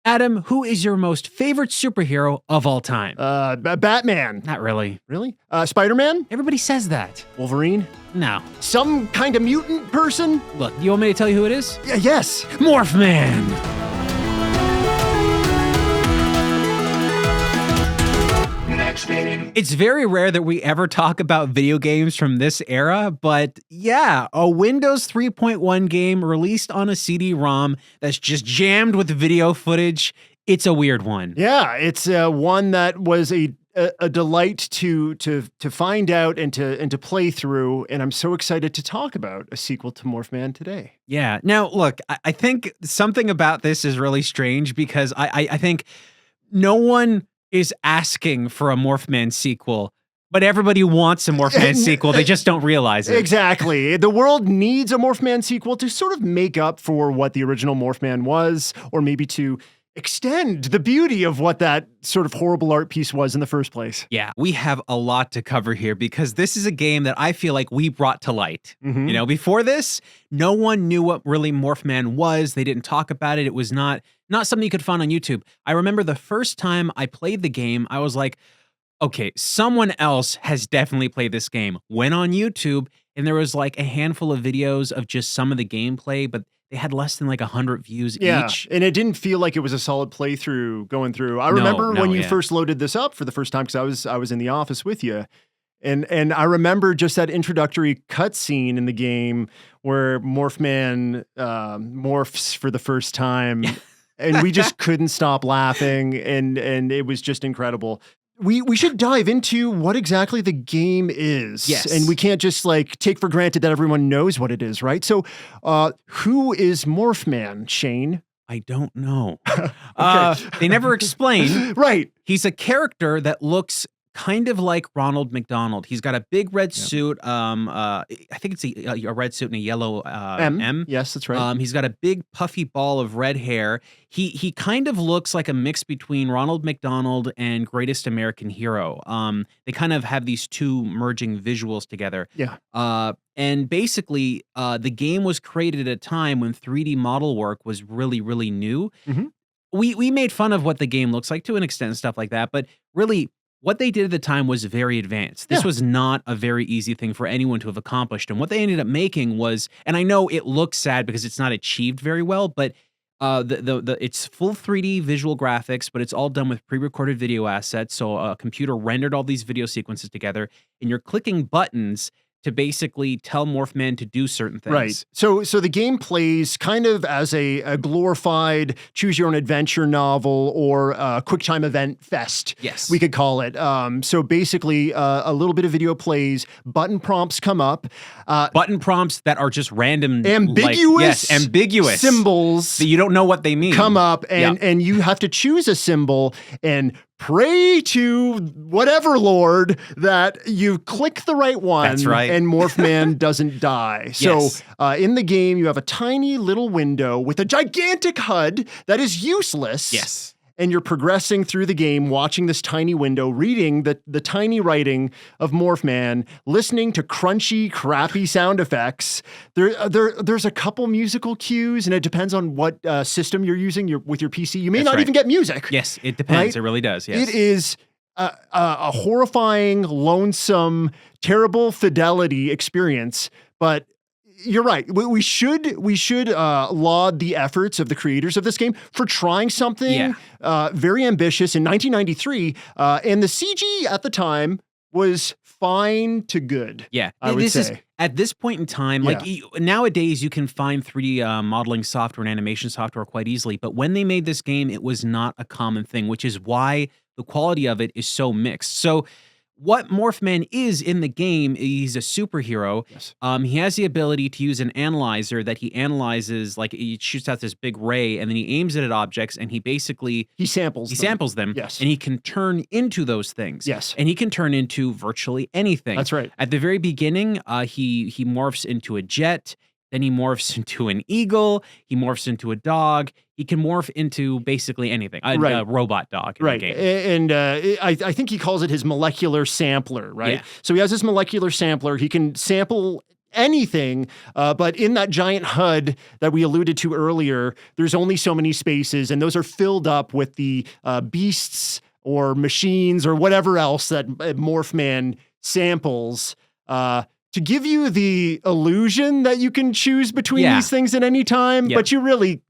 Adam, who is your most favorite superhero of all time? Batman. Not really. Really? Spider-Man? Everybody says that. Wolverine? No. Some kind of mutant person? Look, you want me to tell you who it is? Yes. Morphman. It's very rare that we ever talk about video games from this era, but yeah, a Windows 3.1 game released on a CD-ROM that's just jammed with video footage. It's a weird one. Yeah, it's one that was a delight to find out and to play through, and I'm so excited to talk about a sequel to Morphman today. Yeah. Now, look, I think something about this is really strange because I think no one is asking for a Morphman sequel, but everybody wants a Morphman sequel. They just don't realize it. Exactly. The world needs a Morphman sequel to sort of make up for what the original Morphman was, or maybe to extend the beauty of what that sort of horrible art piece was in the first place. Yeah, we have a lot to cover here because this is a game that I feel like we brought to light. Mm-hmm. You know, before this, no one knew what really Morphman was. They didn't talk about it. It was not something you could find on YouTube. I remember the first time I played the game, I was like, okay, someone else has definitely played this game. Went on YouTube, and there was like a handful of videos of just some of the gameplay, but they had less than like 100 views each. And it didn't feel like it was a solid playthrough going through. I remember when you first loaded this up for the first time, because I was in the office with you. And I remember just that introductory cutscene in the game where Morphman morphs for the first time. And we just couldn't stop laughing, and it was just incredible. We should dive into what exactly the game is. Yes. And we can't just like take for granted that everyone knows what it is, right? So who is Morphman, Shane? I don't know. Okay. They never explain. Right. He's a character that looks kind of like Ronald McDonald. He's got a big red suit. I think it's a red suit and a yellow M. Yes, that's right. He's got a big puffy ball of red hair. He kind of looks like a mix between Ronald McDonald and Greatest American Hero. They kind of have these two merging visuals together. Yeah. And basically, the game was created at a time when 3D model work was really, really new. Mm-hmm. We made fun of what the game looks like to an extent and stuff like that, but really, what they did at the time was very advanced. This was not a very easy thing for anyone to have accomplished. And what they ended up making was, and I know it looks sad because it's not achieved very well, but it's full 3D visual graphics, but it's all done with pre-recorded video assets. So a computer rendered all these video sequences together, and you're clicking buttons to basically tell Morphman to do certain things. Right. So the game plays kind of as a glorified choose-your-own-adventure novel or a quick-time event fest, yes, we could call it. So basically, a little bit of video plays, button prompts come up. Button prompts that are just random. Ambiguous. Ambiguous. Symbols. That you don't know what they mean. Come up, and you have to choose a symbol and pray to whatever Lord that you click the right one. That's right. And Morphman doesn't die. Yes. So in the game, you have a tiny little window with a gigantic HUD that is useless. Yes. And you're progressing through the game, watching this tiny window, reading the tiny writing of Morphman, listening to crunchy, crappy sound effects. There's a couple musical cues, and it depends on what system you're using with your PC. You may not even get music. Yes, it depends. Right? It really does. Yes. It is a horrifying, lonesome, terrible fidelity experience, but you're right. We should laud the efforts of the creators of this game for trying something very ambitious in 1993, and the CG at the time was fine to good. Yeah, I would say. At this point in time, like nowadays, you can find 3D modeling software and animation software quite easily. But when they made this game, it was not a common thing, which is why the quality of it is so mixed. So what Morphman is in the game, he's a superhero. Yes. He has the ability to use an analyzer that he analyzes, like he shoots out this big ray, and then he aims it at objects, and he samples them. Yes. And he can turn into those things. Yes. And he can turn into virtually anything. That's right. At the very beginning, he morphs into a jet. Then he morphs into an eagle. He morphs into a dog. He can morph into basically anything. A robot dog in the game. And I think he calls it his molecular sampler, right? Yeah. So he has this molecular sampler. He can sample anything. But in that giant HUD that we alluded to earlier, there's only so many spaces, and those are filled up with the beasts or machines or whatever else that Morphman samples to give you the illusion that you can choose between these things at any time, but you really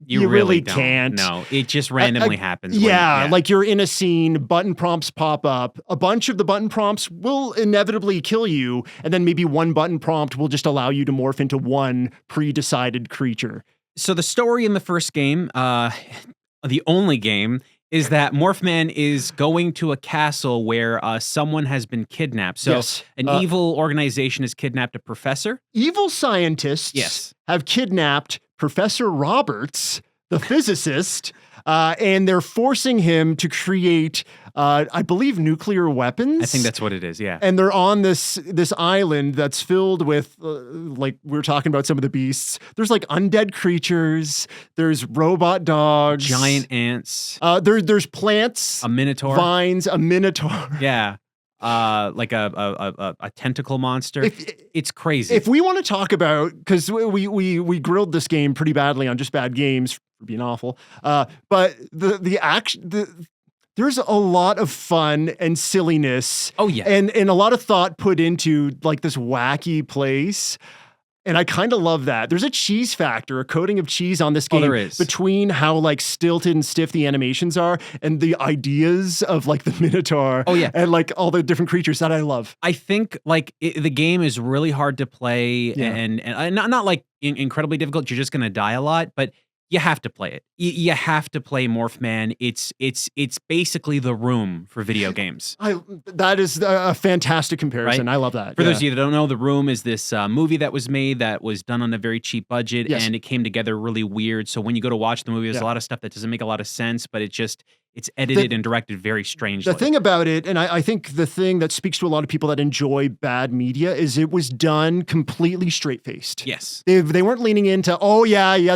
can't. No, it just randomly happens. Like you're in a scene, button prompts pop up. A bunch of the button prompts will inevitably kill you, and then maybe one button prompt will just allow you to morph into one pre-decided creature. So the story in the first game, the only game, is that Morphman is going to a castle where someone has been kidnapped. So an evil organization has kidnapped a professor. Evil scientists have kidnapped Professor Roberts, the physicist, and they're forcing him to create, I believe, nuclear weapons. I think that's what it is, yeah. And they're on this island that's filled with, like we were talking about some of the beasts. There's like undead creatures. There's robot dogs. Giant ants. There's plants. A minotaur. Vines. A minotaur. Yeah. Like a tentacle monster. It's crazy. If we want to talk about, because we grilled this game pretty badly on Just Bad Games for being awful, but there's a lot of fun and silliness. Oh yeah, and a lot of thought put into like this wacky place. And I kind of love that. There's a cheese factor, a coating of cheese on this game there is. between how like stilted and stiff the animations are and the ideas of like the Minotaur. Oh yeah. And like all the different creatures that I love. I think like the game is really hard to play and not like incredibly difficult. You're just going to die a lot, but you have to play it. You have to play Morphman. It's basically The Room for video games. That is a fantastic comparison. Right? I love that. For those of you that don't know, The Room is this movie that was made that was done on a very cheap budget, and it came together really weird. So when you go to watch the movie, there's a lot of stuff that doesn't make a lot of sense, but it's edited and directed very strangely. The thing about it, and I think the thing that speaks to a lot of people that enjoy bad media, is it was done completely straight-faced. Yes. They weren't leaning into,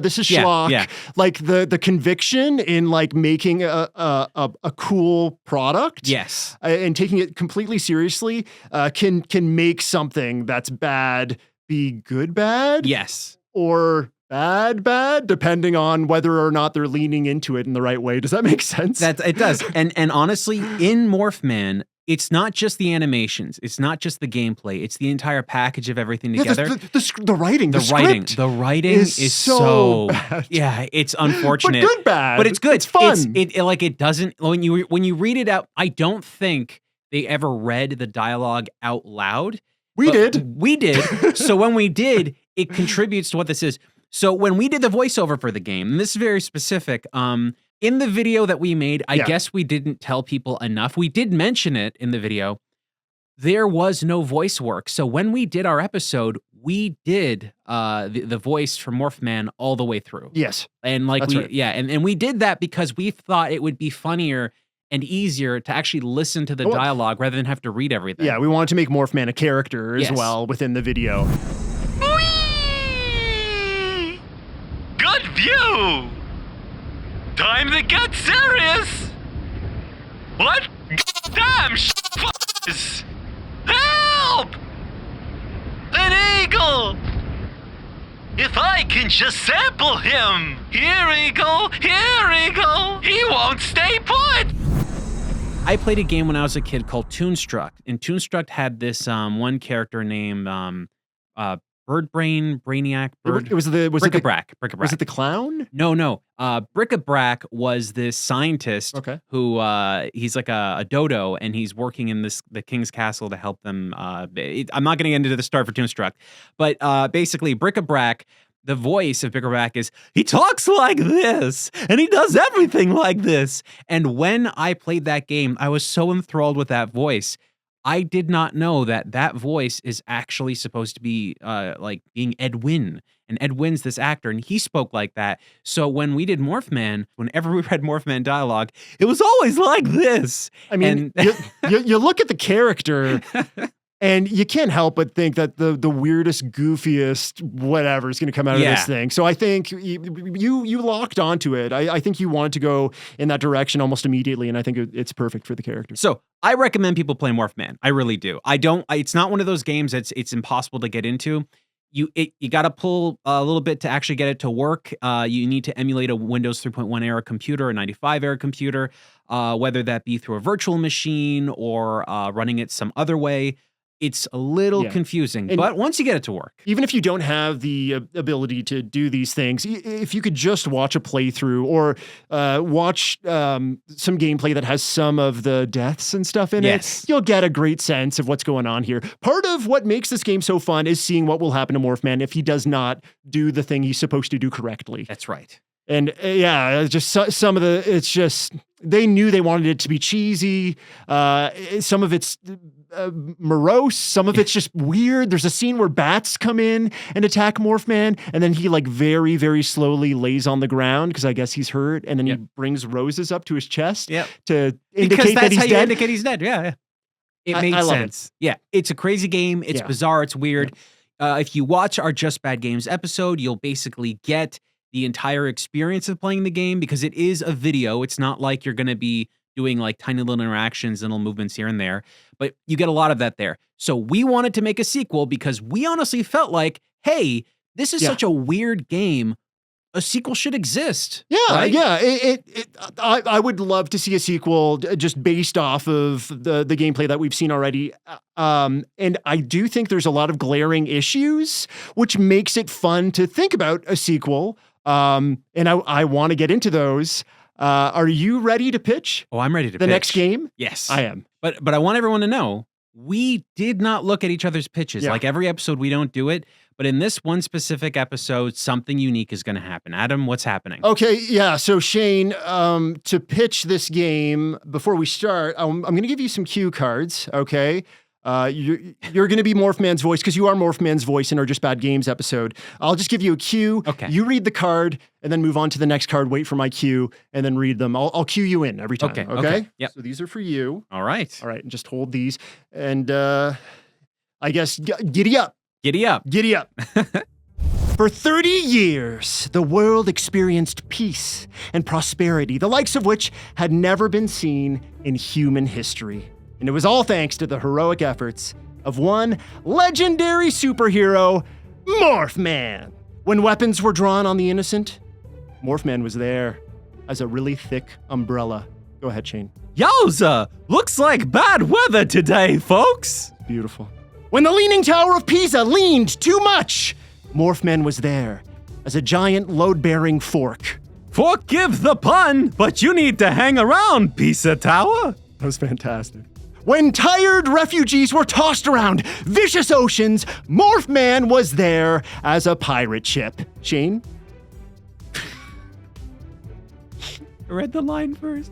this is schlock. Yeah. Like the conviction in like making a cool product. Yes. And taking it completely seriously can make something that's bad be good bad. Yes. Or bad, depending on whether or not they're leaning into it in the right way. Does that make sense? It does. And honestly, in Morphman, it's not just the animations. It's not just the gameplay. It's the entire package of everything together. The writing, the script is so bad. Yeah, it's unfortunate. But good bad. But it's good. It's fun. It doesn't, when you read it out, I don't think they ever read the dialogue out loud. We did. So when we did, it contributes to what this is. So when we did the voiceover for the game, and this is very specific, in the video that we made, I guess we didn't tell people enough. We did mention it in the video. There was no voice work. So when we did our episode, we did the voice for Morphman all the way through. Yes. And like and we did that because we thought it would be funnier and easier to actually listen to the dialogue rather than have to read everything. Yeah, we wanted to make Morphman a character as well within the video. Good view! Time to get serious! What? Damn is. Help! An eagle! If I can just sample him! Here, eagle! Here, eagle! He won't stay put! I played a game when I was a kid called Toonstruck, and Toonstruck had this one character named Brainiac. Bric-a-Brac. Was it the clown? No. Bric-a-Brac was this scientist who he's like a dodo, and he's working in the king's castle to help them. I'm not going to get into the story for Toonstruck, but basically Bric-a-Brac, the voice of Bric-a-Brac is, he talks like this, and he does everything like this. And when I played that game, I was so enthralled with that voice. I did not know that voice is actually supposed to be like being Ed Wynn. And Ed Wynn's this actor, and he spoke like that. So when we did Morphman, whenever we read Morphman dialogue, it was always like this. I mean, you look at the character, and you can't help but think that the weirdest, goofiest whatever is going to come out of this thing. So I think you locked onto it. I think you wanted to go in that direction almost immediately, and I think it's perfect for the character. So I recommend people play Morphman. I really do. It's not one of those games that's it's impossible to get into. you got to pull a little bit to actually get it to work. You need to emulate a Windows 3.1 era computer, a 95 era computer, whether that be through a virtual machine or running it some other way. It's a little confusing, but once you get it to work. Even if you don't have the ability to do these things, if you could just watch a playthrough or watch some gameplay that has some of the deaths and stuff in it, you'll get a great sense of what's going on here. Part of what makes this game so fun is seeing what will happen to Morphman if he does not do the thing he's supposed to do correctly. That's right. And just some of the, it's just, they knew they wanted it to be cheesy. Some of it's morose. Some of it's just weird. There's a scene where bats come in and attack Morphman, and then he like very, very slowly lays on the ground because I guess he's hurt, and then he brings roses up to his chest to indicate that he's dead. Indicate he's dead. Yeah. It made sense. Yeah. It's a crazy game. It's bizarre. It's weird. If you watch our Just Bad Games episode, you'll basically get the entire experience of playing the game because it is a video. It's not like you're going to be doing like tiny little interactions and little movements here and there, but you get a lot of that there. So we wanted to make a sequel because we honestly felt like, hey, this is such a weird game. A sequel should exist. Yeah, right? I would love to see a sequel just based off of the gameplay that we've seen already. And I do think there's a lot of glaring issues, which makes it fun to think about a sequel. And I want to get into those. Are you ready to pitch? Oh, I'm ready to pitch. The next game? Yes. I am. But I want everyone to know, we did not look at each other's pitches. Like every episode, we don't do it. But in this one specific episode, something unique is going to happen. Adam, what's happening? Okay, yeah. So Shane, to pitch this game, before we start, I'm going to give you some cue cards, okay? You're going to be Morphman's voice because you are Morphman's voice in our Just Bad Games episode. I'll just give you a cue. Okay. You read the card and then move on to the next card, wait for my cue, and then read them. I'll cue you in every time, okay? Yep. So these are for you. All right. All right, and just hold these. And I guess, giddy up. Giddy up. Giddy up. For 30 years, the world experienced peace and prosperity, the likes of which had never been seen in human history. And it was all thanks to the heroic efforts of one legendary superhero, Morphman. When weapons were drawn on the innocent, Morphman was there as a really thick umbrella. Go ahead, Shane. Yowza! Looks like bad weather today, folks! Beautiful. When the Leaning Tower of Pisa leaned too much, Morphman was there as a giant load-bearing fork. Forgive the pun, but you need to hang around, Pisa Tower. That was fantastic. When tired refugees were tossed around vicious oceans, Morphman was there as a pirate ship. Shane? I read the line first.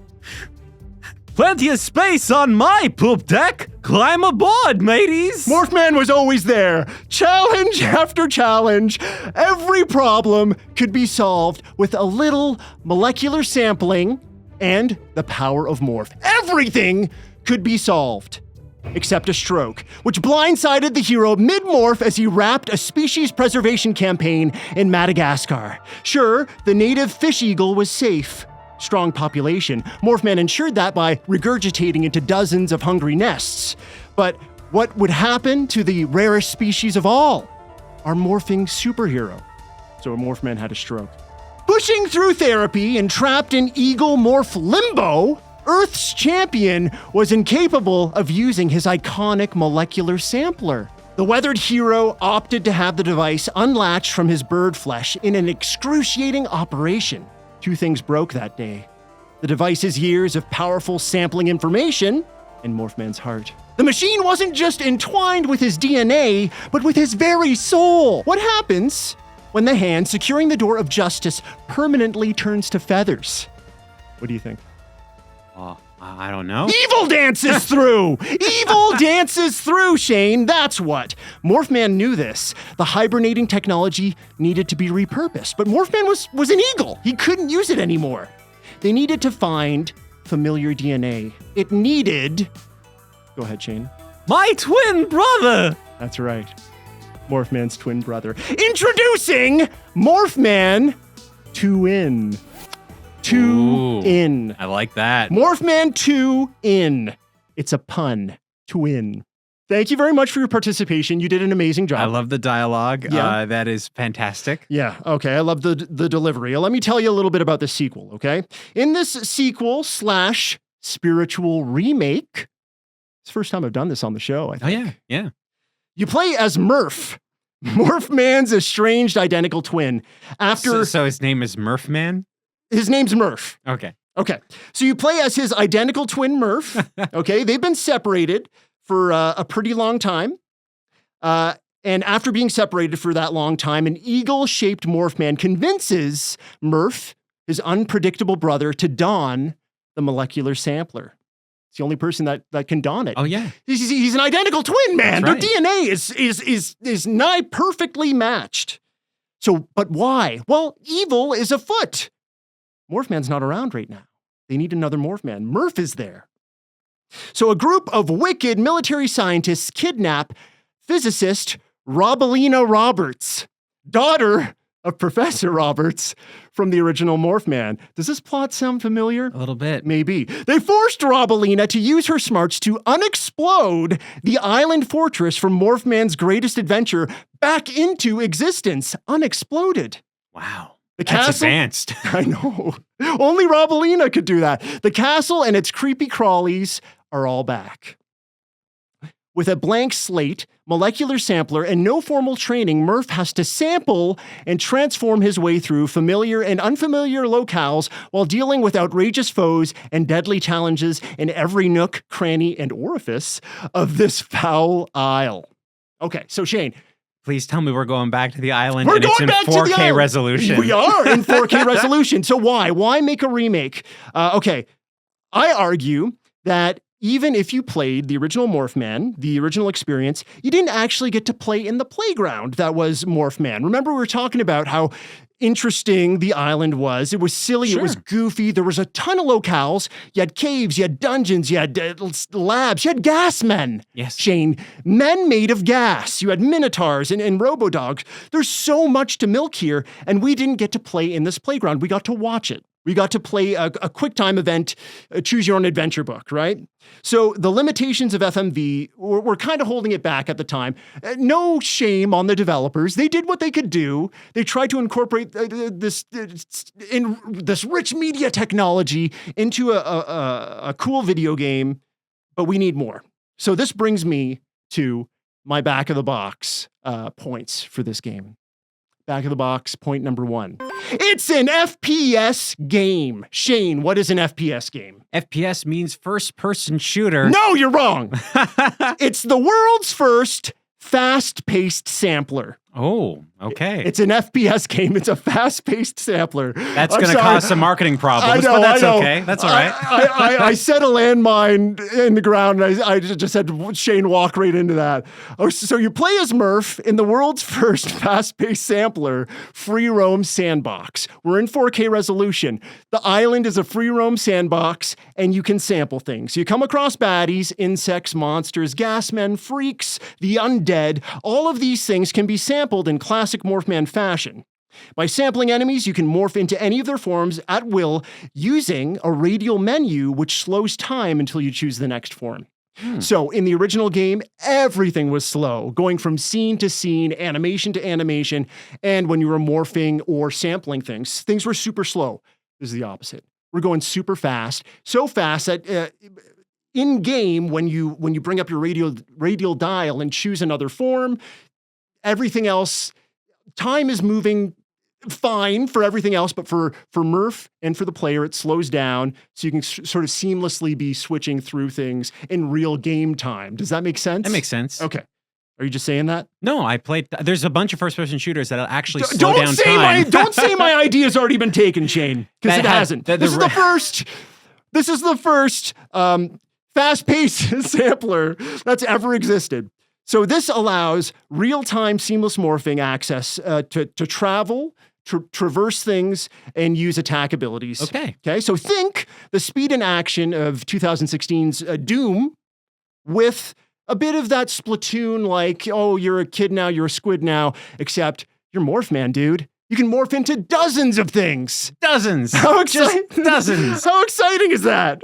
Plenty of space on my poop deck. Climb aboard, mateys. Morphman was always there. Challenge after challenge. Every problem could be solved with a little molecular sampling and the power of morph. Everything could be solved, except a stroke, which blindsided the hero mid-morph as he wrapped a species preservation campaign in Madagascar. Sure, the native fish eagle was safe. Strong population. Morphman ensured that by regurgitating into dozens of hungry nests. But what would happen to the rarest species of all? Our morphing superhero. So Morphman had a stroke. Pushing through therapy and trapped in eagle morph limbo, Earth's champion was incapable of using his iconic molecular sampler. The weathered hero opted to have the device unlatched from his bird flesh in an excruciating operation. Two things broke that day: the device's years of powerful sampling information and Morphman's heart. The machine wasn't just entwined with his DNA, but with his very soul. What happens when the hand securing the door of justice permanently turns to feathers? What do you think? I don't know. Evil dances through! Evil dances through, Shane. That's what. Morphman knew this. The hibernating technology needed to be repurposed, but Morphman was an eagle. He couldn't use it anymore. They needed to find familiar DNA. It needed... Go ahead, Shane. My twin brother! That's right. Morphman's twin brother. Introducing Morphman 2-in. 2-in. I like that. Morphman 2-in. It's a pun. 2-in. Thank you very much for your participation. You did an amazing job. I love the dialogue. Yeah. That is fantastic. Yeah, okay. I love the delivery. Let me tell you a little bit about the sequel, okay? In this sequel / spiritual remake, it's the first time I've done this on the show, I think. Oh, yeah. You play as Murph, Morphman's estranged identical twin. So his name is Morphman? His name's Murph. Okay. So you play as his identical twin Murph. Okay. They've been separated for a pretty long time. And after being separated for that long time, an eagle-shaped Morphman convinces Murph, his unpredictable brother, to don the molecular sampler. It's the only person that can don it. Oh, yeah. He's an identical twin, man. That's Their right. DNA is nigh perfectly matched. So, but why? Well, evil is afoot. Morphman's not around right now. They need another Morphman. Murph is there. So a group of wicked military scientists kidnap physicist Robalina Roberts, daughter of Professor Roberts from the original Morphman. Does this plot sound familiar? A little bit. Maybe. They forced Robalina to use her smarts to unexplode the island fortress from Morphman's greatest adventure back into existence, unexploded. Wow. That's advanced. I know. Only Robalina could do that. The castle and its creepy crawlies are all back. With a blank slate, molecular sampler, and no formal training, Murph has to sample and transform his way through familiar and unfamiliar locales while dealing with outrageous foes and deadly challenges in every nook, cranny, and orifice of this foul isle. Okay, so Shane, please tell me we're going back to the island and it's in 4K resolution. We are in 4K resolution. So why? Why make a remake? Okay, I argue that even if you played the original Morphman, the original experience, you didn't actually get to play in the playground that was Morphman. Remember, we were talking about how interesting the island was. It was silly. Sure. It was goofy. There was a ton of locales. You had caves. You had dungeons. You had labs. You had gas men. Yes. Shane, men made of gas. You had minotaurs and robo-dogs. There's so much to milk here, and we didn't get to play in this playground. We got to watch it. We got to play a quick time event, choose your own adventure book, right? So the limitations of FMV were kind of holding it back at the time. No shame on the developers. They did what they could do. They tried to incorporate this rich media technology into a cool video game, but we need more. So this brings me to my back of the box points for this game. Back of the box, point number 1. It's an FPS game. Shane, what is an FPS game? FPS means first-person shooter. No, you're wrong. It's the world's first fast-paced sampler. Oh, okay. It's an FPS game. It's a fast-paced sampler. That's going to cause some marketing problems, but that's okay. That's all right. I set a landmine in the ground, and I just said, Shane, walk right into that. Oh, so you play as Murph in the world's first fast-paced sampler, free roam sandbox. We're in 4K resolution. The island is a free roam sandbox, and you can sample things. You come across baddies, insects, monsters, gas men, freaks, the undead. All of these things can be sampled in classic Morphman fashion. By sampling enemies, you can morph into any of their forms at will using a radial menu, which slows time until you choose the next form. So in the original game, everything was slow, going from scene to scene, animation to animation, and when you were morphing or sampling things, things were super slow. This is the opposite. We're going super fast, so fast that in game, when you bring up your radial dial and choose another form, everything else, time is moving fine for everything else, but for Murph and for the player, it slows down so you can sort of seamlessly be switching through things in real game time. Does that make sense? That makes sense. Okay. Are you just saying that? No, I played. There's a bunch of first-person shooters that actually slow down time. Don't say my idea's already been taken, Shane, because it hasn't. This is the first fast-paced sampler that's ever existed. So this allows real-time seamless morphing access to travel, traverse things, and use attack abilities. Okay. So think the speed and action of 2016's Doom with a bit of that Splatoon, like, oh, you're a kid now, you're a squid now, except you're Morphman, dude. You can morph into dozens of things. Dozens. How exciting! Just dozens. How exciting is that?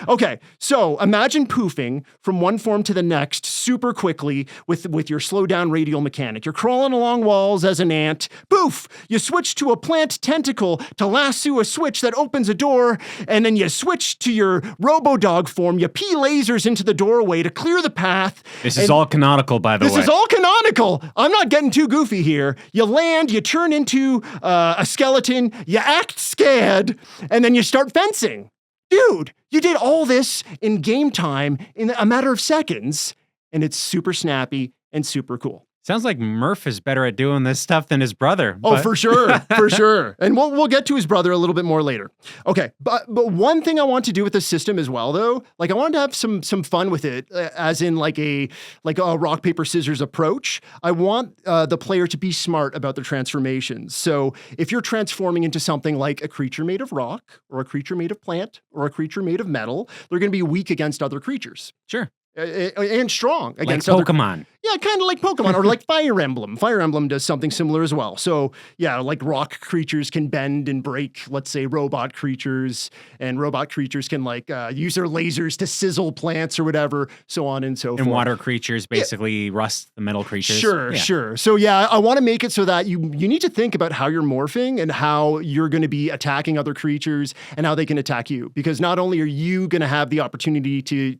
Okay, so imagine poofing from one form to the next super quickly with your slow down radial mechanic. You're crawling along walls as an ant. Poof! You switch to a plant tentacle to lasso a switch that opens a door, and then you switch to your robo-dog form. You pee lasers into the doorway to clear the path. This is all canonical, by the way. This is all canonical. I'm not getting too goofy here. You land, you turn into a skeleton, you act scared, and then you start fencing. Dude, you did all this in game time in a matter of seconds, and it's super snappy and super cool. Sounds like Murph is better at doing this stuff than his brother. Oh, for sure, for sure. And we'll get to his brother a little bit more later. Okay, but one thing I want to do with the system as well, though, like I wanted to have some fun with it, as in like a rock paper scissors approach. I want the player to be smart about their transformations. So if you're transforming into something like a creature made of rock, or a creature made of plant, or a creature made of metal, they're going to be weak against other creatures. Sure. And strong against like Pokemon. Yeah, kind of like Pokemon or like Fire Emblem. Fire Emblem does something similar as well. So yeah, like rock creatures can bend and break, let's say, robot creatures, and robot creatures can like use their lasers to sizzle plants or whatever, so on and so forth. And water creatures basically rust the metal creatures. Sure. So yeah, I want to make it so that you need to think about how you're morphing and how you're going to be attacking other creatures and how they can attack you. Because not only are you going to have the opportunity to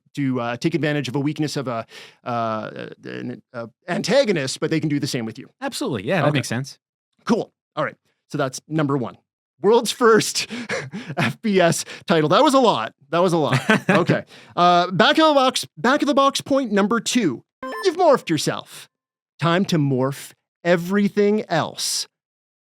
take advantage of a weakness of an antagonist, but they can do the same with you. Absolutely. Yeah, that makes sense. Cool. All right. So that's number one. World's first FPS title. That was a lot. Okay. Back of the box point number 2. You've morphed yourself. Time to morph everything else.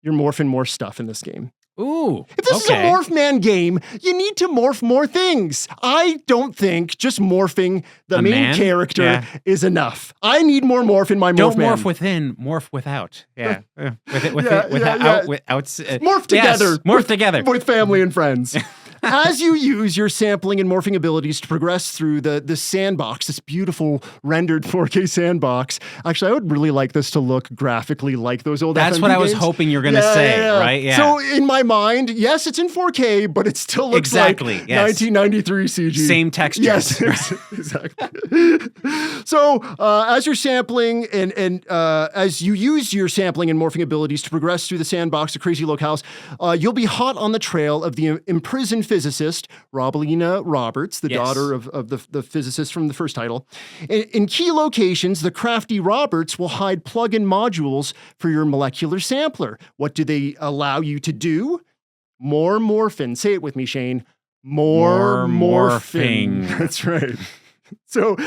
You're morphing more stuff in this game. Ooh. If this is a Morphman game, you need to morph more things. I don't think just morphing the main character is enough. I need more morph in my Morphman. Don't morph within, morph without. Yeah. Morph together. Yes, morph together. With family and friends. As you use your sampling and morphing abilities to progress through the sandbox, this beautiful rendered 4K sandbox. Actually, I would really like this to look graphically like those old That's FMV what I was games. hoping you were going to say, right? Yeah. So in my mind, yes, it's in 4K, but it still looks like 1993 CG. Same texture. Yes, exactly. So as you're sampling and as you use your sampling and morphing abilities to progress through the sandbox, the crazy locales, you'll be hot on the trail of the imprisoned physicist, Robalina Roberts, the daughter of the physicist from the first title. In key locations, the crafty Roberts will hide plug-in modules for your molecular sampler. What do they allow you to do? More morphin. Say it with me, Shane. More morphing. That's right. So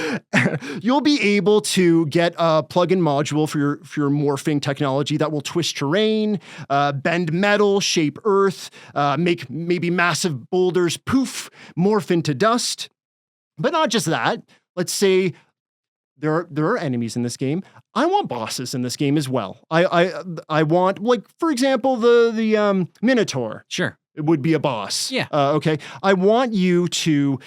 you'll be able to get a plug-in module for your morphing technology that will twist terrain, bend metal, shape earth, make maybe massive boulders poof, morph into dust. But not just that. Let's say there are enemies in this game. I want bosses in this game as well. I want, like, for example, the Minotaur. Sure. It would be a boss. Yeah. Okay. I want you to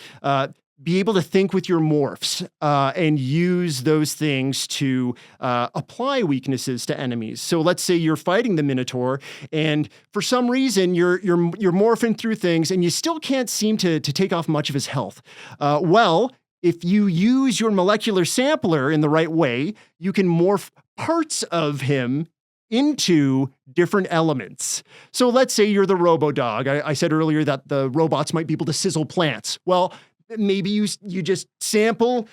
be able to think with your morphs and use those things to apply weaknesses to enemies. So let's say you're fighting the Minotaur, and for some reason you're morphing through things, and you still can't seem to take off much of his health. Well, if you use your molecular sampler in the right way, you can morph parts of him into different elements. So let's say you're the robo-dog. I said earlier that the robots might be able to sizzle plants. Well, maybe you just sample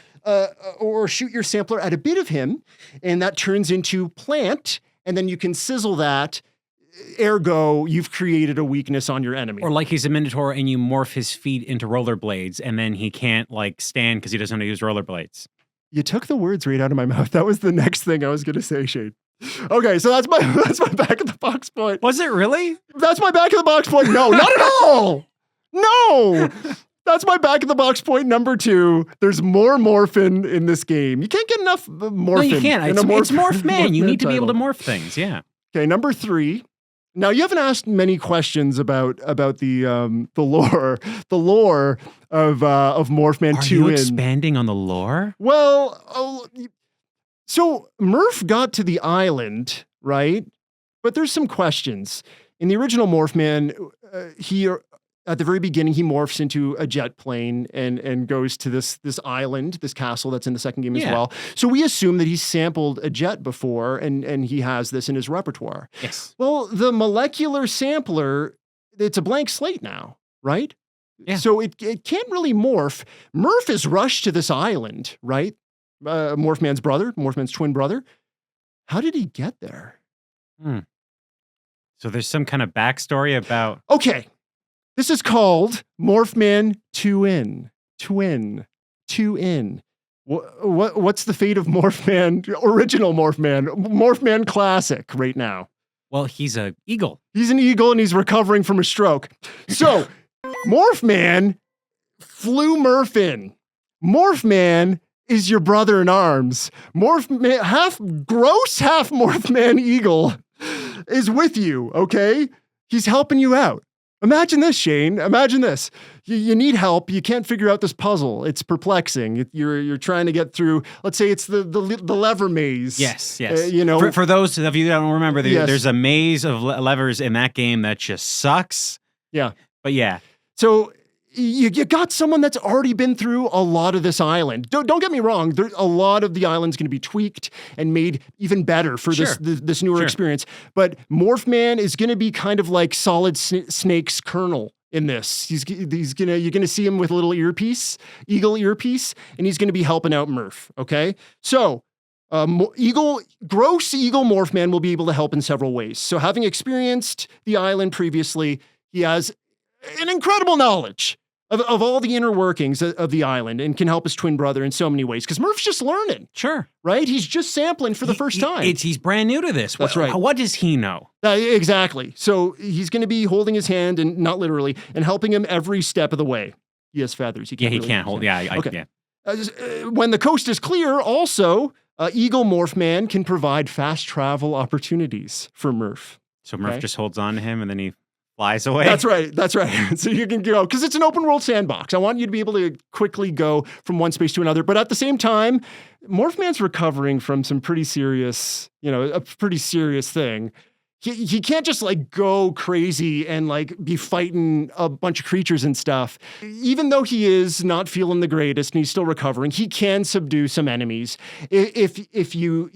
or shoot your sampler at a bit of him, and that turns into plant, and then you can sizzle that. Ergo, you've created a weakness on your enemy. Or like he's a Minotaur and you morph his feet into rollerblades, and then he can't like stand because he doesn't know how to use rollerblades. You took the words right out of my mouth. That was the next thing I was going to say, Shane. Okay, so that's my back of the box point. Was it really? That's my back of the box point. No, not at all. No. That's my back of the box point number 2. There's more morphin in this game. You can't get enough morphin. No, you can't. It's Morphman. You need to be able to morph things. Yeah. Okay, number 3. Now, you haven't asked many questions about the lore of Morphman 2. Are you expanding on the lore? Well, so Murph got to the island, right? But there's some questions. In the original Morphman, at the very beginning, he morphs into a jet plane and goes to this island, this castle that's in the second game as well. So we assume that he's sampled a jet before and he has this in his repertoire. Yes. Well, the molecular sampler, it's a blank slate now, right? Yeah. So it can't really morph. Murph is rushed to this island, right? Morphman's brother, Morphman's twin brother. How did he get there? So there's some kind of backstory about... Okay. This is called Morphman 2-in. Twin. 2-in. What's the fate of Morphman, original Morphman, Morphman Classic right now? Well, he's an eagle. He's an eagle and he's recovering from a stroke. So, Morphman flew Murph in. Morphman is your brother in arms. Morphman, half Morphman eagle is with you, okay? He's helping you out. Imagine this, Shane. Imagine this. You need help. You can't figure out this puzzle. It's perplexing. You're trying to get through, let's say it's the lever maze. Yes. For those of you that don't remember, there's a maze of levers in that game that just sucks. Yeah. But yeah. So you got someone that's already been through a lot of this island. Don't get me wrong. A lot of the island's going to be tweaked and made even better for this newer experience. But Morphman is going to be kind of like Solid Snake's Colonel in this. You're gonna see him with a little eagle earpiece, and he's going to be helping out Murph. Okay, so. Gross Eagle Morphman will be able to help in several ways. So having experienced the island previously, he has an incredible knowledge of all the inner workings of the island and can help his twin brother in so many ways. Because Murph's just learning. Sure. Right? He's just sampling for the first time. He's brand new to this. That's right. What does he know? Exactly. So he's going to be holding his hand, and not literally, and helping him every step of the way. He has feathers. He can't hold. Okay. When the coast is clear, also, Eagle Morphman can provide fast travel opportunities for Murph. So Murph just holds on to him and then he flies away. That's right. So you can go, because it's an open world sandbox. I want you to be able to quickly go from one space to another. But at the same time, Morphman's recovering from some pretty serious, a pretty serious thing. He can't just like go crazy and like be fighting a bunch of creatures and stuff. Even though he is not feeling the greatest and he's still recovering, he can subdue some enemies. If you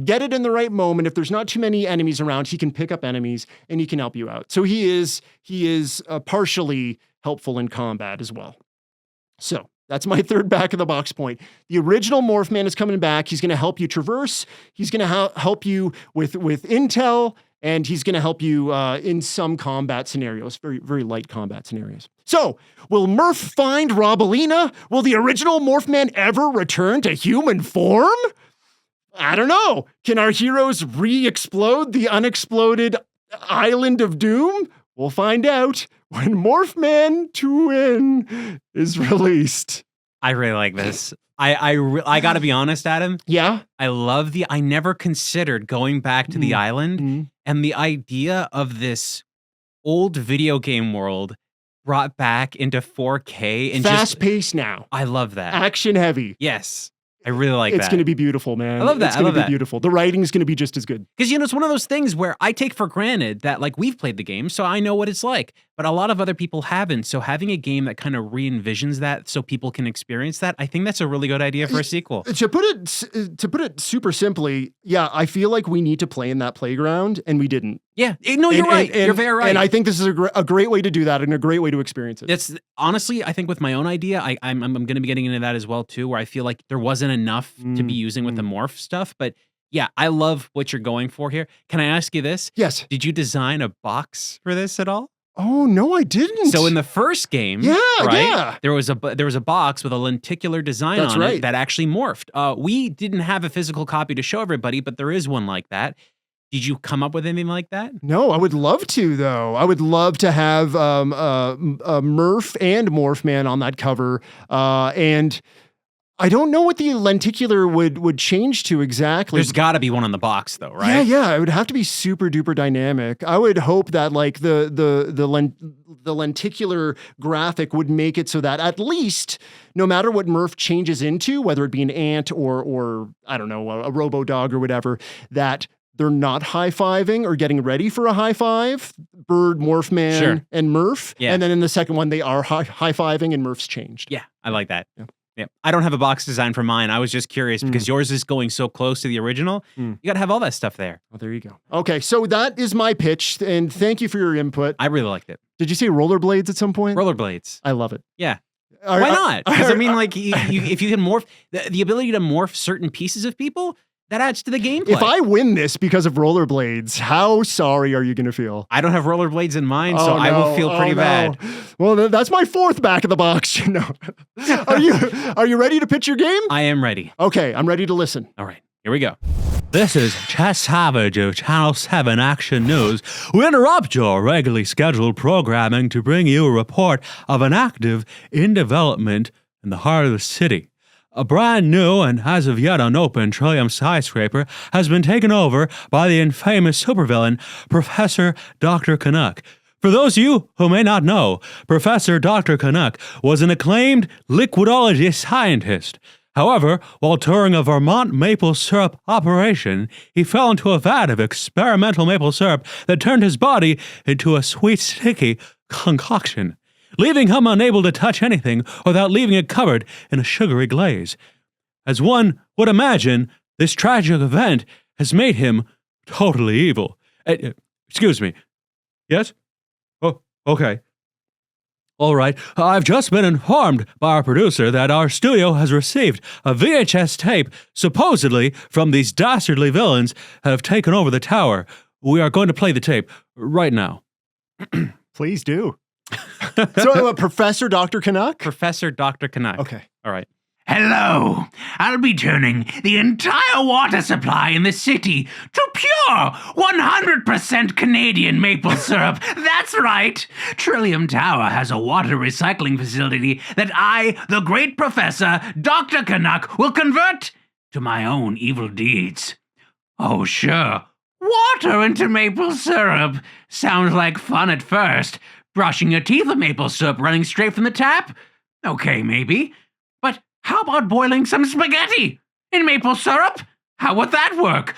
get it in the right moment, if there's not too many enemies around, he can pick up enemies and he can help you out. So he is partially helpful in combat as well. So that's my third back of the box point. The original Morphman is coming back. He's going to help you traverse. He's going to help you with intel, and he's going to help you in some combat scenarios, very, very light combat scenarios. So, will Murph find Robalina? Will the original Morphman ever return to human form? I don't know. Can our heroes re-explode the unexploded island of doom? We'll find out when Morphman 2-in is released. I really like this. I got to be honest, Adam. Yeah? I never considered going back to the island and the idea of this old video game world brought back into 4K. And fast-paced now. I love that. Action heavy. Yes. I really like that. It's going to be beautiful, man. I love that. It's going to be beautiful. The writing's going to be just as good. Because, it's one of those things where I take for granted that, like, we've played the game, so I know what it's like. But a lot of other people haven't. So having a game that kind of re-envisions that so people can experience that, I think that's a really good idea for a sequel. To put it super simply, yeah, I feel like we need to play in that playground, and we didn't. Yeah. No, you're right. You're very right. And I think this is a great way to do that and a great way to experience it. That's honestly, I think with my own idea, I'm going to be getting into that as well, too, where I feel like there wasn't enough to be using with the morph stuff. But yeah, I love what you're going for here. Can I ask you this? Yes. Did you design a box for this at all? Oh, no, I didn't. So in the first game, there was a box with a lenticular design on it that actually morphed. We didn't have a physical copy to show everybody, but there is one like that. Did you come up with anything like that? No, I would love to, though. I would love to have Murph and Morphman on that cover. And I don't know what the lenticular would change to exactly. There's got to be one on the box, though, right? Yeah. It would have to be super duper dynamic. I would hope that like the lenticular graphic would make it so that at least no matter what Murph changes into, whether it be an ant or I don't know, a robo dog or whatever, that they're not high-fiving or getting ready for a high five. Bird, Morphman, and Murph. Yeah. And then in the second one, they are high-fiving and Murph's changed. Yeah, I like that. Yeah. I don't have a box design for mine. I was just curious because yours is going so close to the original. You got to have all that stuff there. Well, there you go. Okay, so that is my pitch, and thank you for your input. I really liked it. Did you say rollerblades at some point? Rollerblades. I love it. Yeah. Why not? Because I mean, like, if you can morph, the ability to morph certain pieces of people, that adds to the gameplay. If I win this because of rollerblades, how sorry are you going to feel? I don't have rollerblades in mine, so I will feel pretty bad. Well, that's my fourth back of the box. No. Are you ready to pitch your game? I am ready. Okay, I'm ready to listen. All right, here we go. This is Chess Savage of Channel 7 Action News. We interrupt your regularly scheduled programming to bring you a report of an active in development in the heart of the city. A brand new and as of yet unopened Trillium skyscraper has been taken over by the infamous supervillain, Professor Dr. Canuck. For those of you who may not know, Professor Dr. Canuck was an acclaimed liquidology scientist. However, while touring a Vermont maple syrup operation, he fell into a vat of experimental maple syrup that turned his body into a sweet, sticky concoction, leaving him unable to touch anything without leaving it covered in a sugary glaze. As one would imagine, this tragic event has made him totally evil. Excuse me. Yes? Oh, okay. All right, I've just been informed by our producer that our studio has received a VHS tape, supposedly from these dastardly villains that have taken over the tower. We are going to play the tape right now. Please do. So, Professor Dr. Canuck? Professor Dr. Canuck. Okay. All right. Hello. I'll be turning the entire water supply in the city to pure 100% Canadian maple syrup. That's right. Trillium Tower has a water recycling facility that I, the great Professor Dr. Canuck, will convert to my own evil deeds. Oh, sure. Water into maple syrup. Sounds like fun at first. Brushing your teeth with maple syrup running straight from the tap? Okay, maybe. But how about boiling some spaghetti in maple syrup? How would that work?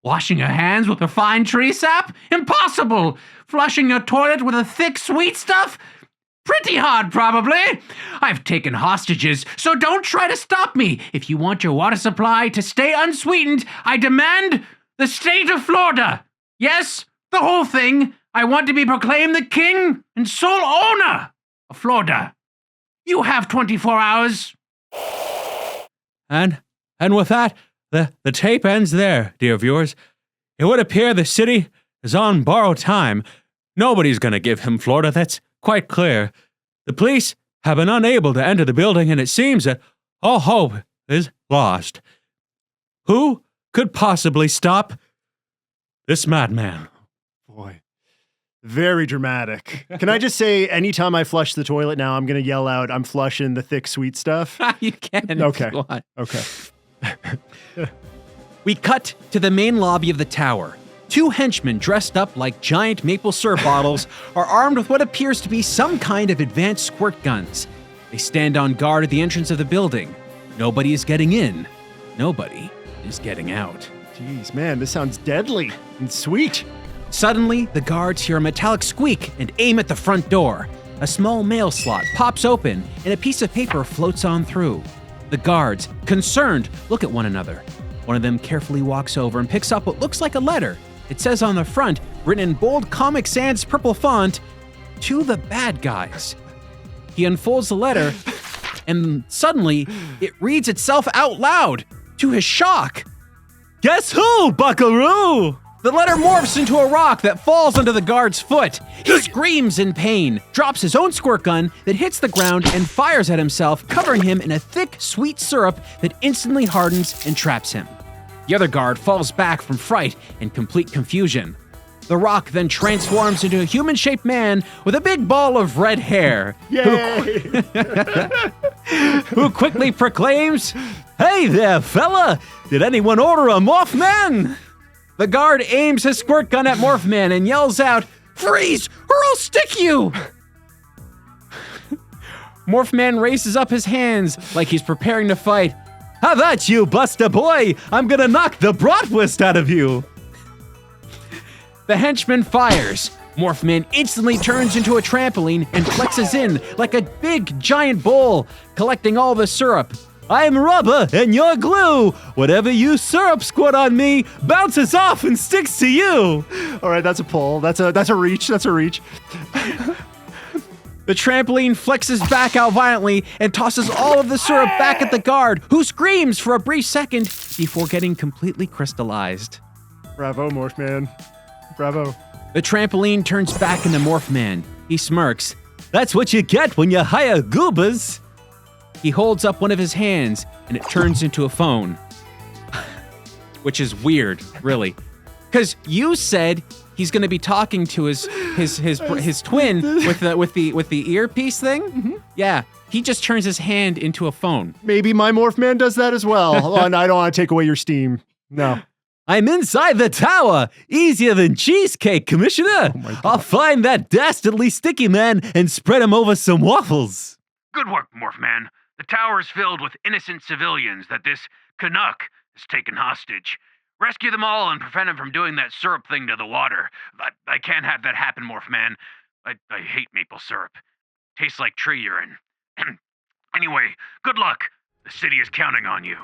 Washing your hands with refined tree sap? Impossible! Flushing your toilet with a thick sweet stuff? Pretty hard, probably. I've taken hostages, so don't try to stop me. If you want your water supply to stay unsweetened, I demand the state of Florida. Yes, the whole thing. I want to be proclaimed the king and sole owner of Florida. You have 24 hours. And with that, the tape ends there, dear viewers. It would appear the city is on borrowed time. Nobody's going to give him Florida, that's quite clear. The police have been unable to enter the building, and it seems that all hope is lost. Who could possibly stop this madman? Boy. Very dramatic. Can I just say, anytime I flush the toilet now, I'm going to yell out, I'm flushing the thick, sweet stuff? You can. Okay. What? Okay. We cut to the main lobby of the tower. Two henchmen dressed up like giant maple syrup bottles are armed with what appears to be some kind of advanced squirt guns. They stand on guard at the entrance of the building. Nobody is getting in. Nobody is getting out. Jeez, man, this sounds deadly and sweet. Suddenly, the guards hear a metallic squeak and aim at the front door. A small mail slot pops open and a piece of paper floats on through. The guards, concerned, look at one another. One of them carefully walks over and picks up what looks like a letter. It says on the front, written in bold Comic Sans purple font, "To the bad guys." He unfolds the letter, and suddenly, it reads itself out loud, to his shock. "Guess who, buckaroo?" The letter morphs into a rock that falls under the guard's foot. He screams in pain, drops his own squirt gun that hits the ground and fires at himself, covering him in a thick, sweet syrup that instantly hardens and traps him. The other guard falls back from fright and complete confusion. The rock then transforms into a human-shaped man with a big ball of red hair. Yay! Who quickly proclaims, "Hey there, fella! Did anyone order a Morphman?" The guard aims his squirt gun at Morphman and yells out, "Freeze, or I'll stick you!" Morphman raises up his hands like he's preparing to fight. "How about you, Buster boy? I'm gonna knock the bratwurst out of you!" The henchman fires. Morphman instantly turns into a trampoline and flexes in like a big giant bowl, collecting all the syrup. I'm rubber and you're glue. Whatever you syrup squirt on me bounces off and sticks to you. All right, that's a pull. That's a reach. That's a reach. The trampoline flexes back out violently and tosses all of the syrup back at the guard, who screams for a brief second before getting completely crystallized. Bravo, Morphman. Bravo. The trampoline turns back into Morphman. He smirks. That's what you get when you hire goobers. He holds up one of his hands and it turns into a phone. Which is weird, really. Because you said he's going to be talking to his twin with the earpiece thing. Mm-hmm. Yeah, he just turns his hand into a phone. Maybe my Morphman does that as well. And I don't want to take away your steam. No. I'm inside the tower. Easier than cheesecake, Commissioner. Oh I'll find that dastardly sticky man and spread him over some waffles. Good work, Morphman. The tower is filled with innocent civilians that this Canuck has taken hostage. Rescue them all and prevent him from doing that syrup thing to the water. I can't have that happen, Morphman. I hate maple syrup. Tastes like tree urine. Anyway, good luck. The city is counting on you.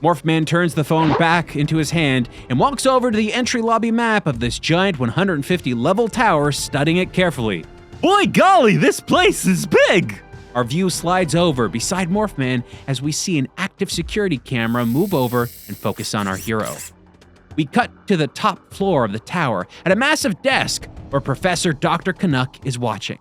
Morphman turns the phone back into his hand and walks over to the entry lobby map of this giant 150-level tower, studying it carefully. Boy golly, this place is big! Our view slides over beside Morphman as we see an active security camera move over and focus on our hero. We cut to the top floor of the tower at a massive desk where Professor Dr. Canuck is watching.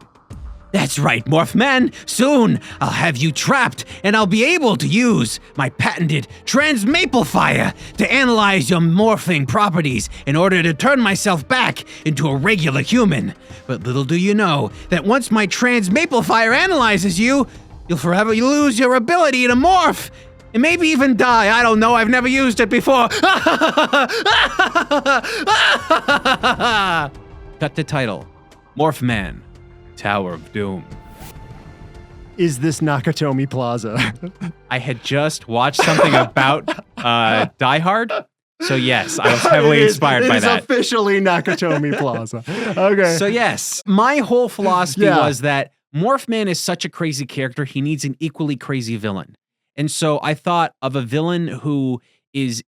That's right, Morphman. Soon, I'll have you trapped, and I'll be able to use my patented transmaplifier to analyze your morphing properties in order to turn myself back into a regular human. But little do you know that once my transmaplifier analyzes you, you'll forever lose your ability to morph. And maybe even die. I don't know. I've never used it before. Cut to title. Morphman. Tower of Doom. Is this Nakatomi Plaza? I had just watched something about Die Hard, so yes, I was heavily inspired by that. It is officially Nakatomi Plaza. Okay. So yes, my whole philosophy was that Morphman is such a crazy character, he needs an equally crazy villain. And so I thought of a villain who is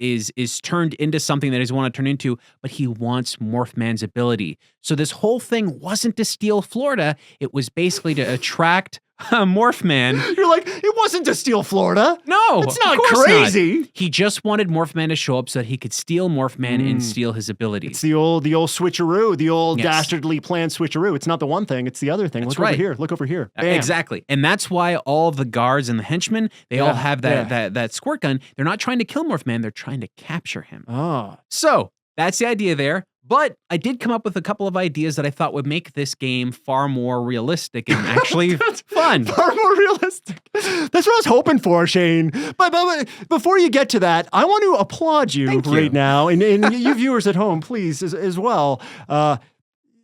turned into something that he doesn't want to turn into, but he wants Morphman's ability. So this whole thing wasn't to steal Florida. It was basically to attract Morphman. You're like, it wasn't to steal Florida. No, it's not crazy. Not. He just wanted Morphman to show up so that he could steal Morphman and steal his abilities. It's the old switcheroo, the old dastardly plan switcheroo. It's not the one thing, it's the other thing. Look over here. Look over here. Bam. Exactly. And that's why all of the guards and the henchmen, they all have that squirt gun. They're not trying to kill Morphman, they're trying to capture him. Oh. So that's the idea there. But I did come up with a couple of ideas that I thought would make this game far more realistic and actually fun. Far more realistic. That's what I was hoping for, Shane. But before you get to that, I want to applaud you right now. And you viewers at home, please, as well.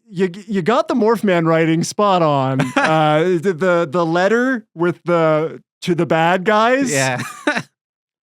You got the Morphman writing spot on. The letter with to the bad guys. Yeah.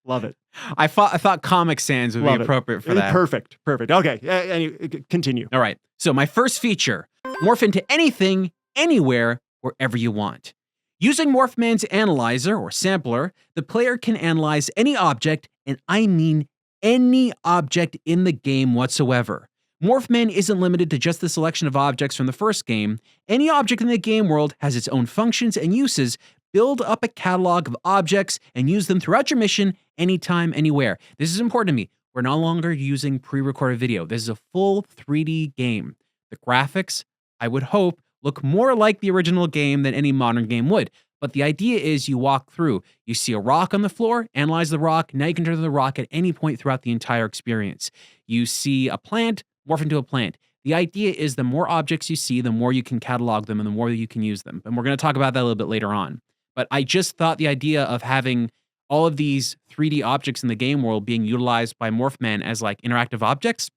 Love it. I thought Comic Sans would be appropriate for that. Perfect. Okay, continue. All right. So my first feature, morph into anything, anywhere, wherever you want. Using Morphman's analyzer or sampler, the player can analyze any object, and I mean any object in the game whatsoever. Morphman isn't limited to just the selection of objects from the first game. Any object in the game world has its own functions and uses. Build up a catalog of objects and use them throughout your mission, anytime, anywhere. This is important to me. We're no longer using pre-recorded video. This is a full 3D game. The graphics, I would hope, look more like the original game than any modern game would. But the idea is you walk through, you see a rock on the floor, analyze the rock, now you can turn to the rock at any point throughout the entire experience. You see a plant, morph into a plant. The idea is the more objects you see, the more you can catalog them and the more you can use them. And we're going to talk about that a little bit later on. But I just thought the idea of having all of these 3D objects in the game world being utilized by Morphman as like interactive objects,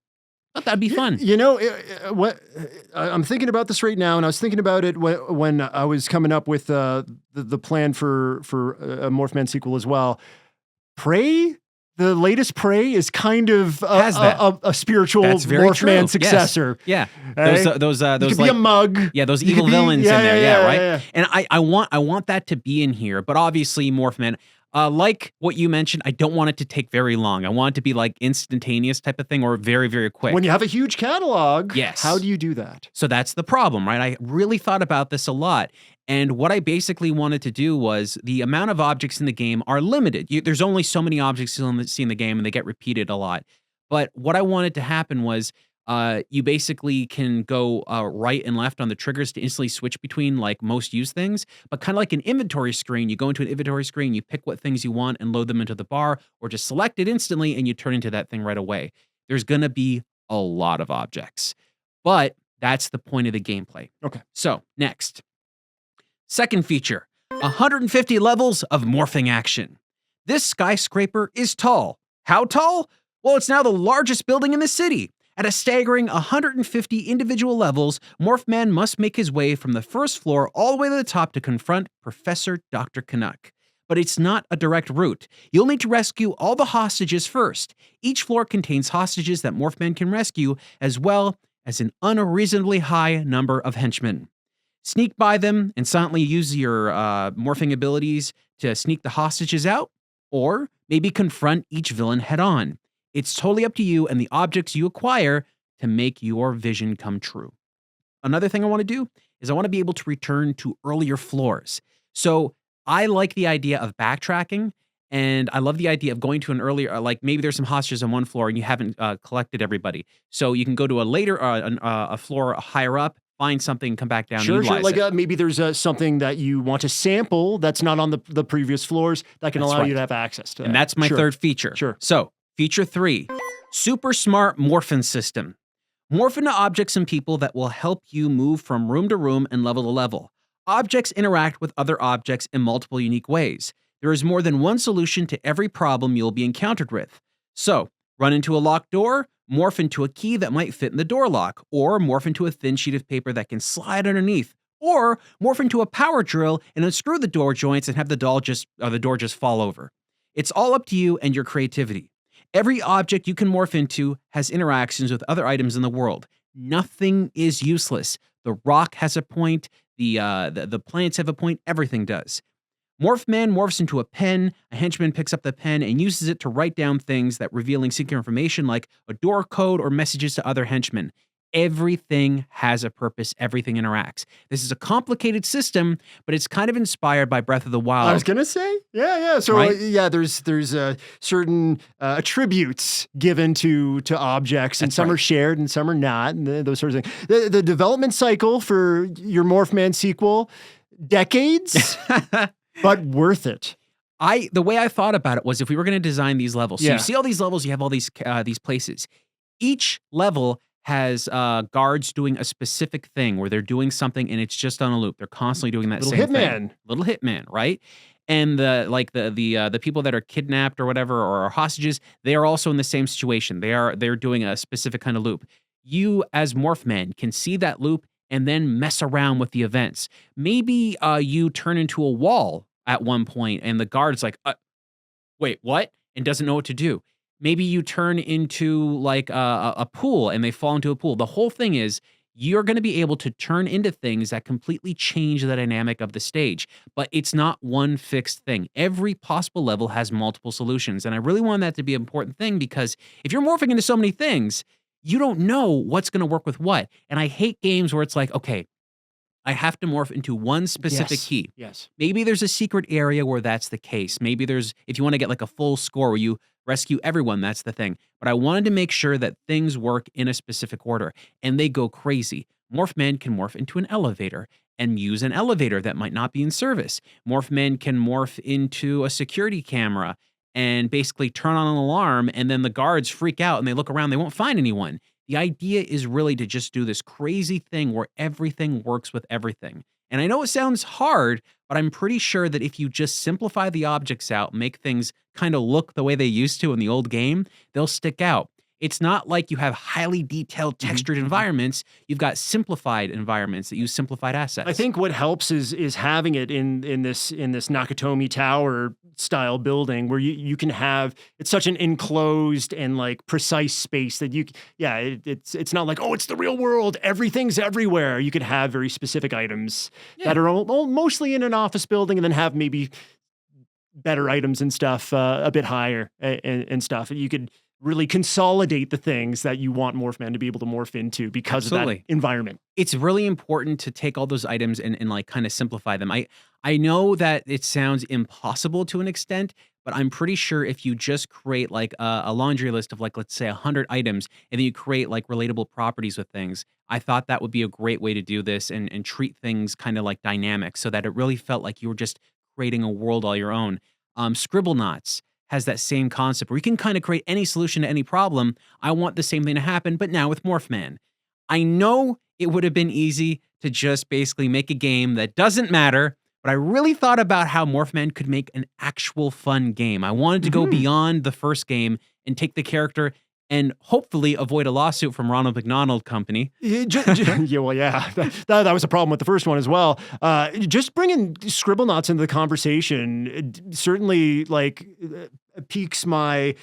I thought that'd be fun. You know, what I'm thinking about this right now, and I was thinking about it when I was coming up with the plan for a Morphman sequel as well. Prey the latest Prey is kind of a spiritual Morphman successor. Yes. Yeah, those you could like, be a mug. Yeah, those evil villains in there. Right. And I want that to be in here, but obviously Morphman. Like what you mentioned, I don't want it to take very long. I want it to be like instantaneous type of thing or very, very quick. When you have a huge catalog, yes. How do you do that? So that's the problem, right? I really thought about this a lot. And what I basically wanted to do was the amount of objects in the game are limited. There's only so many objects you'll see in the game and they get repeated a lot. But what I wanted to happen was you basically can go right and left on the triggers to instantly switch between like most used things, but kind of like an inventory screen. You go into an inventory screen, you pick what things you want and load them into the bar, or just select it instantly and you turn into that thing right away. There's going to be a lot of objects, but that's the point of the gameplay. Okay. So next, second feature, 150 levels of morphing action. This skyscraper is tall. How tall? Well, it's now the largest building in the city. At a staggering 150 individual levels, Morphman must make his way from the first floor all the way to the top to confront Professor Dr. Canuck. But it's not a direct route. You'll need to rescue all the hostages first. Each floor contains hostages that Morphman can rescue, as well as an unreasonably high number of henchmen. Sneak by them and silently use your morphing abilities to sneak the hostages out, or maybe confront each villain head-on. It's totally up to you and the objects you acquire to make your vision come true. Another thing I want to do is I want to be able to return to earlier floors. So I like the idea of backtracking, and I love the idea of going to an earlier, like maybe there's some hostages on one floor and you haven't collected everybody. So you can go to a later, a floor higher up, find something, come back down. Sure. Like maybe there's something that you want to sample that's not on the previous floors that can allow you to have access to that. And that's my third feature. Sure. So feature 3, super smart morphin system. Morph into objects and people that will help you move from room to room and level to level. Objects interact with other objects in multiple unique ways. There is more than one solution to every problem you'll be encountered with. So, run into a locked door, morph into a key that might fit in the door lock, or morph into a thin sheet of paper that can slide underneath, or morph into a power drill and unscrew the door joints and have the door just fall over. It's all up to you and your creativity. Every object you can morph into has interactions with other items in the world. Nothing is useless. The rock has a point, the plants have a point, everything does. Morphman morphs into a pen, a henchman picks up the pen and uses it to write down things that revealing secret information like a door code or messages to other henchmen. Everything has a purpose, everything interacts. This is a complicated system, but it's kind of inspired by Breath of the Wild. I was going to say, yeah. So right? There's certain attributes given to objects, and some are shared and some are not, and those sorts of things. The development cycle for your Morphman sequel, decades, but worth it. The way I thought about it was if we were going to design these levels, so you see all these levels, you have all these places. Each level has guards doing a specific thing where they're doing something and it's just on a loop. They're constantly doing that same thing. Little hitman, right? And the people that are kidnapped or whatever or are hostages, they are also in the same situation. They're doing a specific kind of loop. You as Morphman can see that loop and then mess around with the events. Maybe you turn into a wall at one point and the guard's like, wait, what? And doesn't know what to do. Maybe you turn into like a pool and they fall into a pool. The whole thing is you're going to be able to turn into things that completely change the dynamic of the stage. But it's not one fixed thing. Every possible level has multiple solutions. And I really want that to be an important thing because if you're morphing into so many things, you don't know what's going to work with what. And I hate games where it's like, okay, I have to morph into one specific key. Yes. Maybe there's a secret area where that's the case. Maybe if you want to get like a full score where you rescue everyone, that's the thing. But I wanted to make sure that things work in a specific order, and they go crazy. Morphman can morph into an elevator and use an elevator that might not be in service. Morphman can morph into a security camera and basically turn on an alarm, and then the guards freak out and they look around, they won't find anyone. The idea is really to just do this crazy thing where everything works with everything. And I know it sounds hard, but I'm pretty sure that if you just simplify the objects out, make things kind of look the way they used to in the old game, they'll stick out. It's not like you have highly detailed textured environments. You've got simplified environments that use simplified assets. I think what helps is having it in this Nakatomi Tower style building where you can have, it's such an enclosed and like precise space that it's not like, oh, it's the real world, everything's everywhere. You could have very specific items that are mostly in an office building, and then have maybe better items and stuff a bit higher and stuff. And you could really consolidate the things that you want Morphman to be able to morph into because of that environment. It's really important to take all those items and like kind of simplify them. I know that it sounds impossible to an extent, but I'm pretty sure if you just create like a laundry list of like, let's say 100 items, and then you create like relatable properties with things, I thought that would be a great way to do this and treat things kind of like dynamic so that it really felt like you were just creating a world all your own. Scribblenauts has that same concept where you can kind of create any solution to any problem. I want the same thing to happen, but now with Morphman. I know it would have been easy to just basically make a game that doesn't matter, but I really thought about how Morphman could make an actual fun game. I wanted to go beyond the first game and take the character and hopefully avoid a lawsuit from Ronald McDonald Company. That was a problem with the first one as well. Just bringing Scribblenauts into the conversation certainly like piques my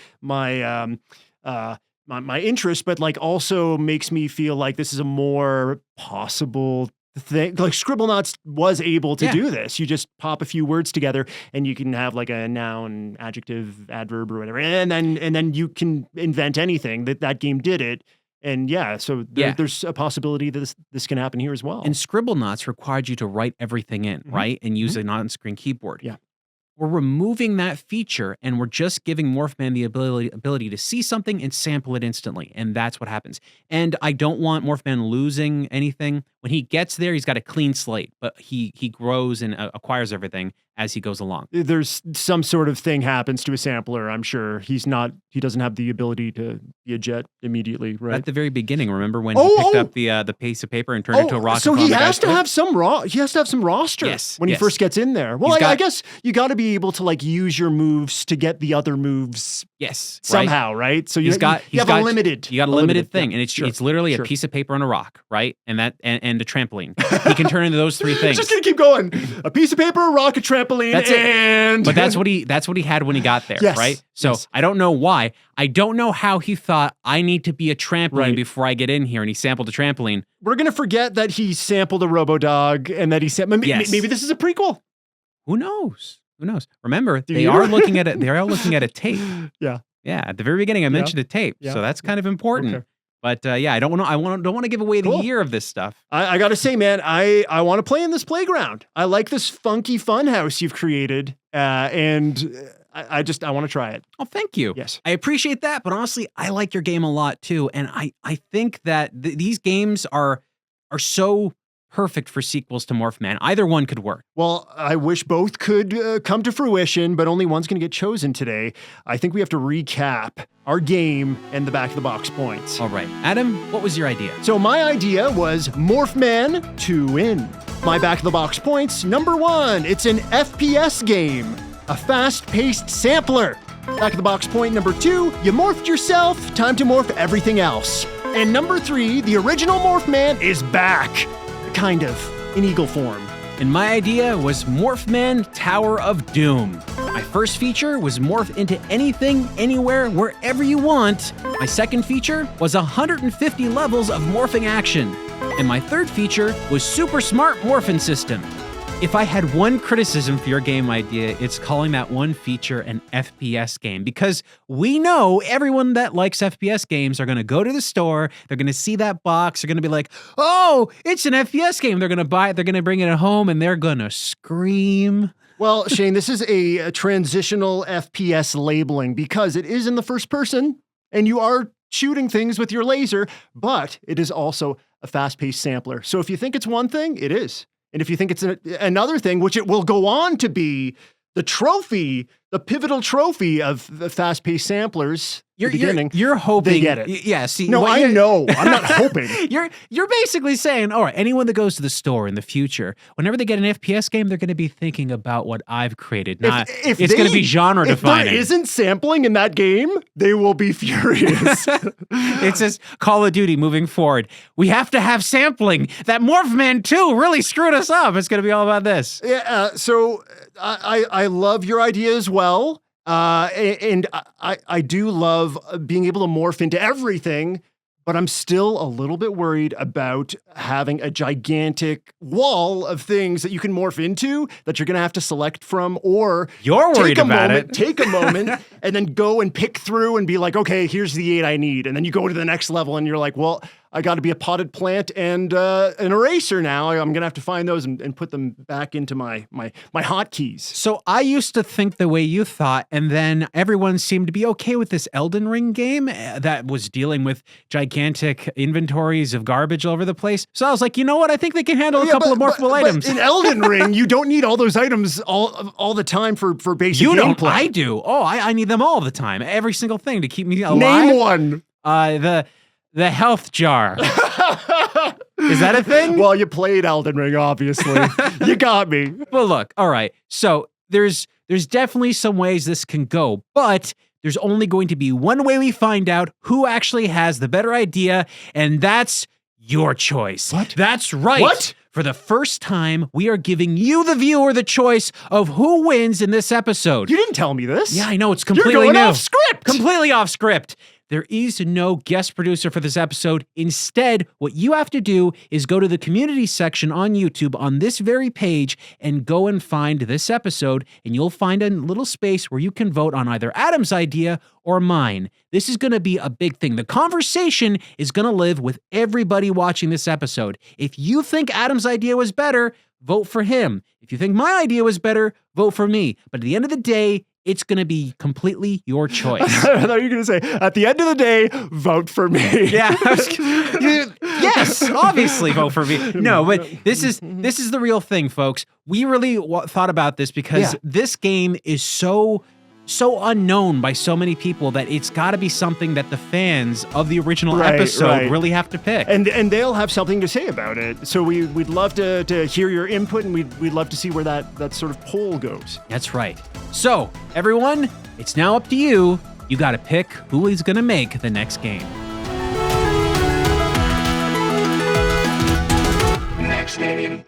interest, but like also makes me feel like this is a more possible thing. Like Scribblenauts was able to do this. You just pop a few words together and you can have like a noun, adjective, adverb, or whatever, and then you can invent anything. That game did it. And there's a possibility that this can happen here as well. And Scribblenauts required you to write everything in, right? And use an on-screen keyboard. Yeah. We're removing that feature and we're just giving Morphman the ability to see something and sample it instantly. And that's what happens. And I don't want Morphman losing anything. When he gets there, he's got a clean slate, but he grows and acquires everything as he goes along. There's some sort of thing happens to a sampler, I'm sure. He doesn't have the ability to be a jet immediately, right? At the very beginning, remember when he picked up the piece of paper and turned it into a rocket? So he has to have some roster when he first gets in there. Well, I guess you got to be able to like use your moves to get the other moves. Yes, somehow, right? So you got a limited thing, and it's literally a piece of paper and a rock, right? And a trampoline. He can turn into those three things. Just gonna keep going. A piece of paper, a rock, a trampoline. That's it. But that's what he had when he got there, right? So I don't know why. I don't know how he thought I need to be a trampoline before I get in here, and he sampled a trampoline. We're gonna forget that he sampled a RoboDog and that he maybe this is a prequel. Who knows? Remember, they are looking at a tape. Yeah. Yeah. At the very beginning, I mentioned a tape, so that's kind of important. Okay. But I don't want to give away the year of this stuff. I gotta say, man, I want to play in this playground. I like this funky fun house you've created, and I want to try it. Oh, thank you. Yes, I appreciate that. But honestly, I like your game a lot too, and I think that these games are so perfect for sequels to Morphman. Either one could work. Well, I wish both could come to fruition, but only one's going to get chosen today. I think we have to recap our game and the back of the box points. All right. Adam, what was your idea? So my idea was Morphman 2 in. My back of the box points, number 1, it's an FPS game, a fast-paced sampler. Back of the box point number 2, you morphed yourself, time to morph everything else. And number 3, the original Morphman is back. Kind of, in eagle form. And my idea was Morphman Tower of Doom. My first feature was morph into anything, anywhere, wherever you want. My second feature was 150 levels of morphing action. And my third feature was super smart morphin' system. If I had one criticism for your game idea, it's calling that one feature an FPS game, because we know everyone that likes FPS games are going to go to the store, they're going to see that box, they're going to be like, oh, it's an FPS game. They're going to buy it, they're going to bring it home, and they're going to scream. Well, Shane, this is a transitional FPS labeling because it is in the first person and you are shooting things with your laser, but it is also a fast-paced sampler. So if you think it's one thing, it is. And if you think it's another thing, which it will go on to be, the trophy, the pivotal trophy of the fast-paced samplers, you're hoping they get it. Yeah, see, no, I know. I'm not hoping. You're basically saying, all right, anyone that goes to the store in the future, whenever they get an FPS game, they're going to be thinking about what I've created. It's going to be genre defining. If there isn't sampling in that game, they will be furious. It says Call of Duty moving forward. We have to have sampling. That Morphman 2 really screwed us up. It's going to be all about this. Yeah. So I love your idea as well. well. And I do love being able to morph into everything, but I'm still a little bit worried about having a gigantic wall of things that you can morph into that you're going to have to select from, or you're worried about it. Take a moment and then go and pick through and be like, okay, here's the 8 I need. And then you go to the next level and you're like, well, I got to be a potted plant and an eraser now. I'm going to have to find those and put them back into my hotkeys. So I used to think the way you thought, and then everyone seemed to be okay with this Elden Ring game that was dealing with gigantic inventories of garbage all over the place. So I was like, you know what? I think they can handle a couple of morphable items. In Elden Ring, you don't need all those items all the time for basic gameplay. Don't. I do. Oh, I need them all the time. Every single thing to keep me alive. Name one. The health jar. Is that a thing? Well, you played Elden Ring, obviously. You got me. Well, look, all right. So there's definitely some ways this can go, but there's only going to be one way we find out who actually has the better idea, and that's your choice. What? That's right. What? For the first time, we are giving you, the viewer, the choice of who wins in this episode. You didn't tell me this. Yeah, I know. It's completely You're going new. off script. Completely off script. There is no guest producer for this episode. Instead, what you have to do is go to the community section on YouTube on this very page and go and find this episode, and you'll find a little space where you can vote on either Adam's idea or mine. This is going to be a big thing. The conversation is going to live with everybody watching this episode. If you think Adam's idea was better, vote for him. If you think my idea was better, vote for me. But at the end of the day, it's going to be completely your choice. I thought you were going to say, at the end of the day, vote for me. Yeah. Yes, obviously vote for me. No, but this is the real thing, folks. We really thought about this because this game is so unknown by so many people that it's got to be something that the fans of the original episode really have to pick. And they'll have something to say about it. So we'd love to hear your input, and we'd love to see where that sort of poll goes. That's right. So, everyone, it's now up to you. You got to pick who is going to make the next game. Next game.